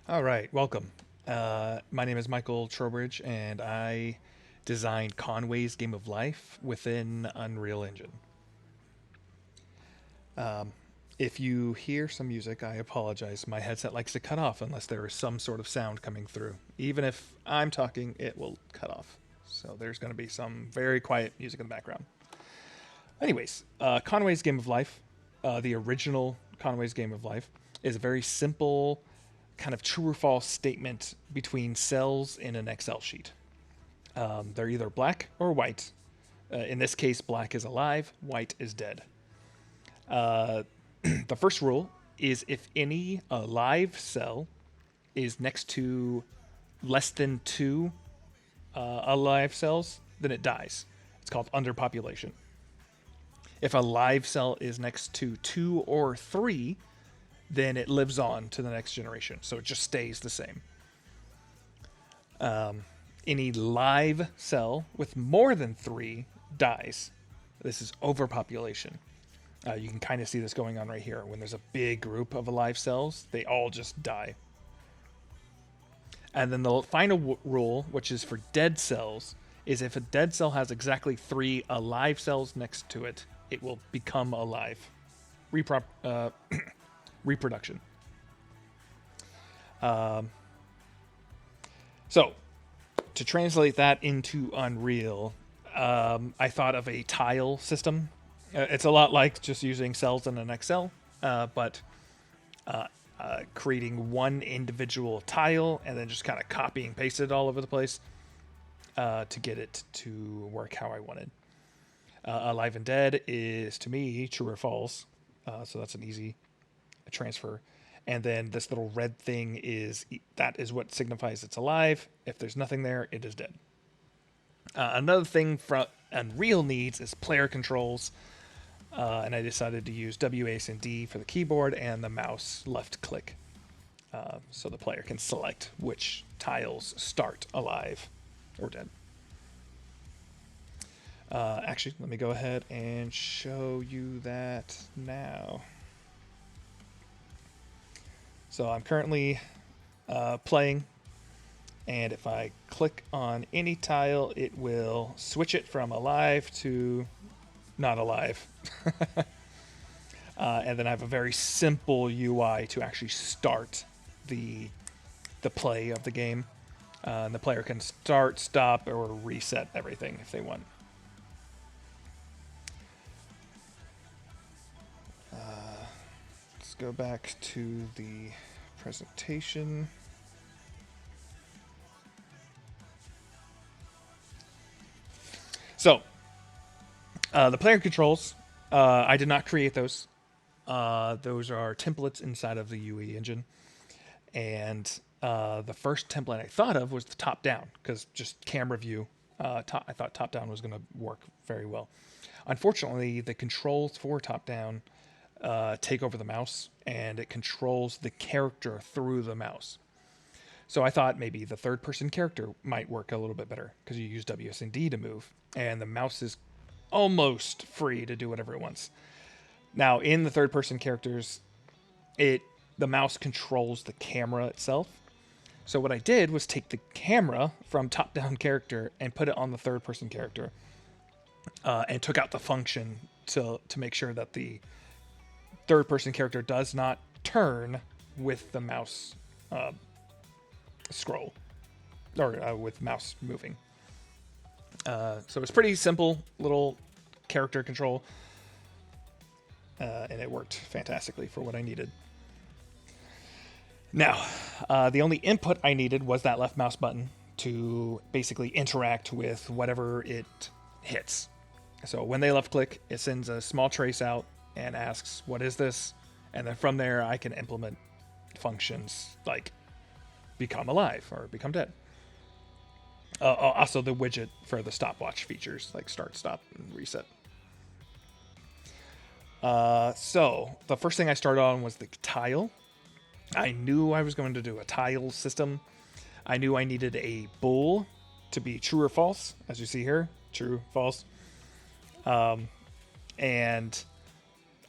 All right, welcome. My name is Michael Trowbridge, and I designed Conway's Game of Life within Unreal Engine. If you hear some music, I apologize. My headset likes to cut off unless there is some sort of sound coming through. Even if I'm talking, it will cut off. So there's going to be some very quiet music in the background. Anyways, Conway's Game of Life, the original Conway's Game of Life, is a very simple kind of true or false statement between cells in an Excel sheet. They're either black or white. In this case, black is alive, white is dead. The first rule is if any alive cell is next to less than two alive cells, then it dies. It's called underpopulation. If a live cell is next to two or three, then it lives on to the next generation. So it just stays the same. Any live cell with more than three dies. This is overpopulation. You can kind of see this going on right here. When there's a big group of alive cells, they all just die. And then the final rule, which is for dead cells, is if a dead cell has exactly three alive cells next to it, it will become alive. Reproduction. So, to translate that into Unreal, I thought of a tile system. It's a lot like just using cells in an Excel, but creating one individual tile and then just kind of copy and paste it all over the place to get it to work how I wanted. Alive and dead is, to me, true or false. So that's an easy transfer. And then this little red thing that is what signifies it's alive. If there's nothing there, it is dead. Another thing from Unreal needs is player controls. And I decided to use WAS and D for the keyboard and the mouse left click. So the player can select which tiles start alive or dead. Actually, let me go ahead and show you that now. So I'm currently playing, and if I click on any tile, it will switch it from alive to not alive. And then I have a very simple UI to actually start the play of the game. And the player can start, stop, or reset everything if they want. Let's go back to the presentation. So, the player controls, I did not create those. Those are templates inside of the UE engine. And the first template I thought of was the top-down, because just camera view, I thought top-down was going to work very well. Unfortunately, the controls for top-down take over the mouse, and it controls the character through the mouse. So I thought maybe the third-person character might work a little bit better, because you use WSD to move, and the mouse is almost free to do whatever it wants. Now, in the third-person characters, the mouse controls the camera itself. So what I did was take the camera from top-down character and put it on the third-person character, and took out the function to make sure that the third-person character does not turn with the mouse scroll, or with mouse moving. So it's pretty simple little character control, and it worked fantastically for what I needed. Now, the only input I needed was that left mouse button to basically interact with whatever it hits. So when they left click, it sends a small trace out and asks, what is this? And then from there, I can implement functions like become alive or become dead. Also, the widget for the stopwatch features, like start, stop, and reset. So the first thing I started on was the tile. I knew I was going to do a tile system. I knew I needed a bool to be true or false, as you see here, true, false. And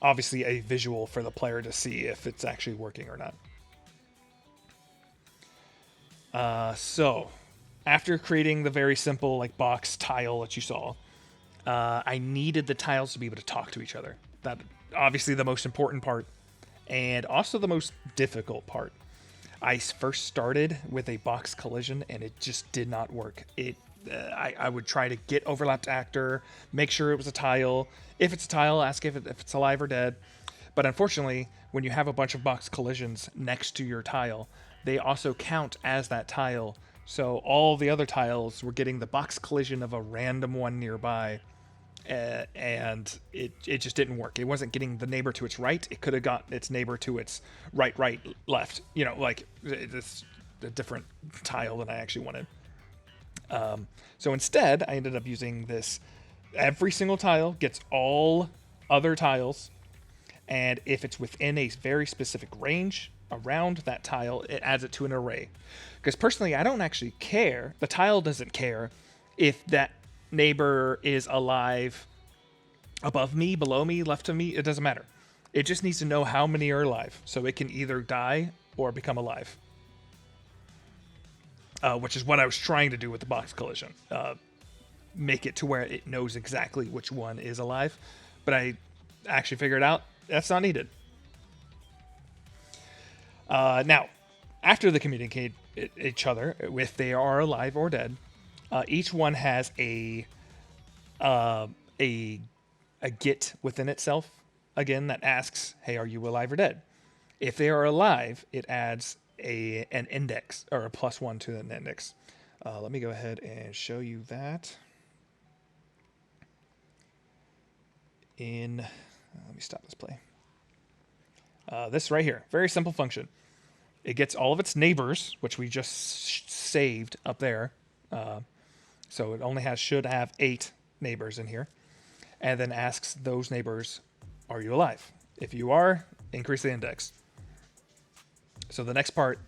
obviously a visual for the player to see if it's actually working or not. So after creating the very simple like box tile that you saw, I needed the tiles to be able to talk to each other. That obviously the most important part, and also the most difficult part. I first started with a box collision, and it just did not work. I would try to get overlapped actor, make sure it was a tile. If it's a tile, ask if it's alive or dead. But unfortunately, when you have a bunch of box collisions next to your tile, they also count as that tile. So all the other tiles were getting the box collision of a random one nearby, and it just didn't work. It wasn't getting the neighbor to its right. It could have got its neighbor to its right, left. Like it's a different tile than I actually wanted. So instead, I ended up using this. Every single tile gets all other tiles, and if it's within a very specific range around that tile, it adds it to an array. Because personally, I don't actually care. The tile doesn't care if that neighbor is alive above me, below me, left of me. It doesn't matter. It just needs to know how many are alive, so it can either die or become alive. Which is what I was trying to do with the box collision. Make it to where it knows exactly which one is alive. But I actually figured out that's not needed. Now, after they communicate each other, if they are alive or dead, each one has a get within itself again that asks, "Hey, are you alive or dead?" If they are alive, it adds an index or a +1 to an index. Let me go ahead and show you that. Let me stop this play. This right here, very simple function. It gets all of its neighbors, which we just saved up there. So it only should have 8 neighbors in here, and then asks those neighbors, "Are you alive?" If you are, increase the index. So the next part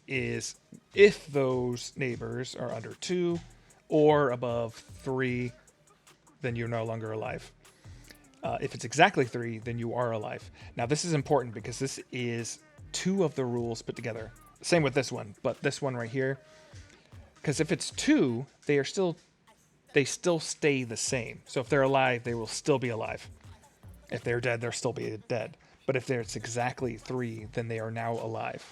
is if those neighbors are under 2 or above 3, then you're no longer alive. If it's exactly 3, then you are alive. Now this is important because this is 2 of the rules put together. Same with this one, but this one right here, because if it's 2, they still stay the same. So if they're alive, they will still be alive. If they're dead, they'll still be dead. But if it's exactly 3, then they are now alive.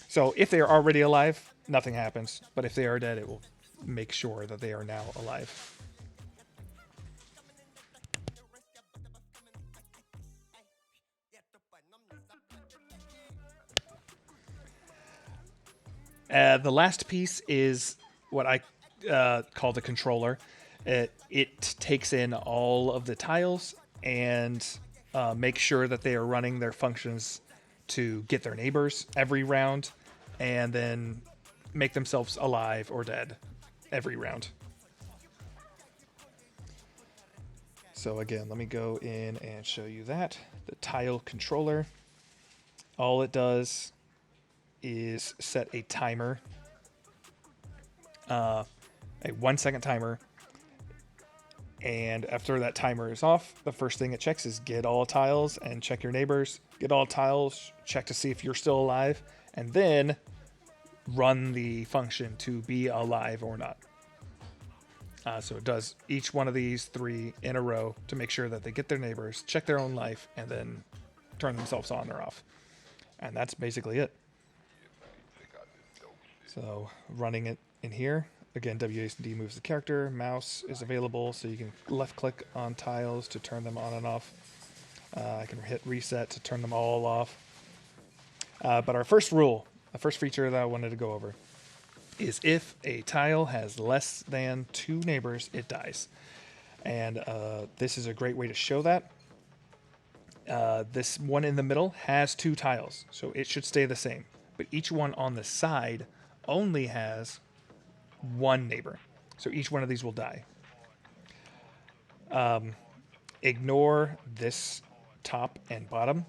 So if they are already alive, nothing happens. But if they are dead, it will make sure that they are now alive. The last piece is what I call the controller. It takes in all of the tiles and makes sure that they are running their functions to get their neighbors every round, and then make themselves alive or dead every round. So again, let me go in and show you that. The tile controller, all it does is set a timer, a 1-second timer, and after that timer is off, the first thing it checks is get all tiles and check your neighbors. Get all tiles, check to see if you're still alive, and then run the function to be alive or not. So it does each one of these 3 in a row to make sure that they get their neighbors, check their own life, and then turn themselves on or off. And that's basically it. So running it in here, again, WASD moves the character, mouse is available, so you can left click on tiles to turn them on and off. I can hit reset to turn them all off. But our first rule, the first feature that I wanted to go over, is if a tile has less than 2 neighbors, it dies. And this is a great way to show that. This one in the middle has 2 tiles, so it should stay the same. But each one on the side only has 1 neighbor. So each one of these will die. Ignore this top and bottom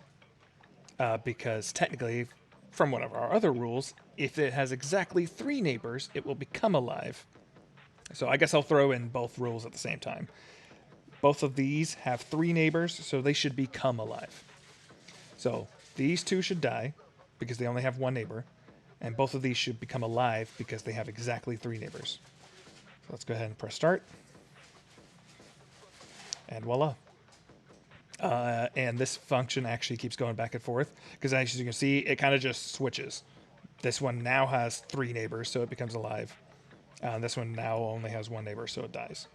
because technically, from one of our other rules, if it has exactly 3 neighbors, it will become alive. So I guess I'll throw in both rules at the same time. Both of these have 3 neighbors, so they should become alive. So these 2 should die. because they only have one neighbor, and both of these should become alive because they have exactly 3 neighbors. So let's go ahead and press start, and voila. And this function actually keeps going back and forth because, as you can see, it kind of just switches. This one now has 3 neighbors, so it becomes alive. This one now only has 1 neighbor, so it dies.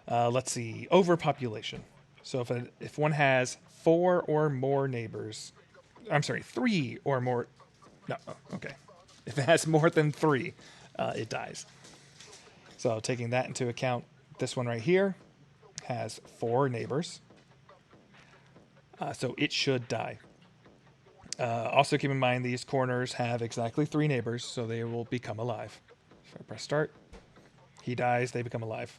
Let's see, overpopulation. So if one has 4 or more neighbors, I'm sorry, 3 or more. No, okay. If it has more than 3, it dies. So taking that into account, this one right here has 4 neighbors, so it should die. Also keep in mind these corners have exactly 3 neighbors, so they will become alive. If I press start, he dies, they become alive.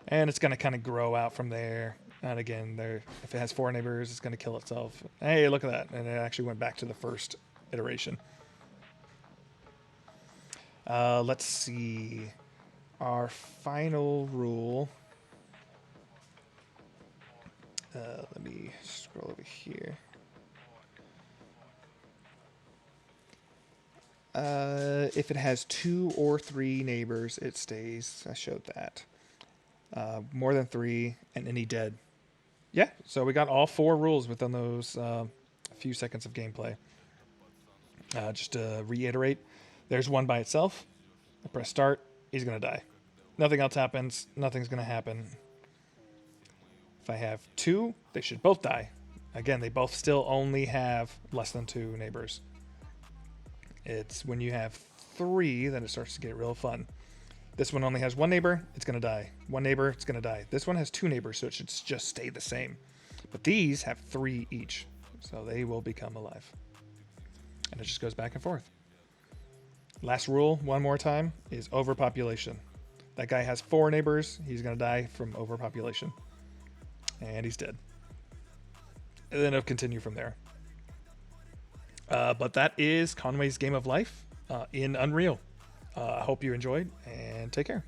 And it's going to kind of grow out from there. And again, if it has 4 neighbors, it's going to kill itself. Hey, look at that. And it actually went back to the first iteration. Let's see. Our final rule. Let me scroll over here. If it has 2 or 3 neighbors, it stays. I showed that. More than 3, and any dead. Yeah, so we got all 4 rules within those few seconds of gameplay. Just to reiterate, there's one by itself. I press start, he's going to die. Nothing else happens, nothing's going to happen. If I have 2, they should both die. Again, they both still only have less than 2 neighbors. It's when you have 3 that it starts to get real fun. This one only has 1 neighbor, it's going to die. 1 neighbor, it's going to die. This one has 2 neighbors, so it should just stay the same. But these have 3 each, so they will become alive. And it just goes back and forth. Last rule, one more time, is overpopulation. That guy has 4 neighbors, he's going to die from overpopulation. And he's dead. And then it'll continue from there. But that is Conway's Game of Life in Unreal. I hope you enjoyed, and take care.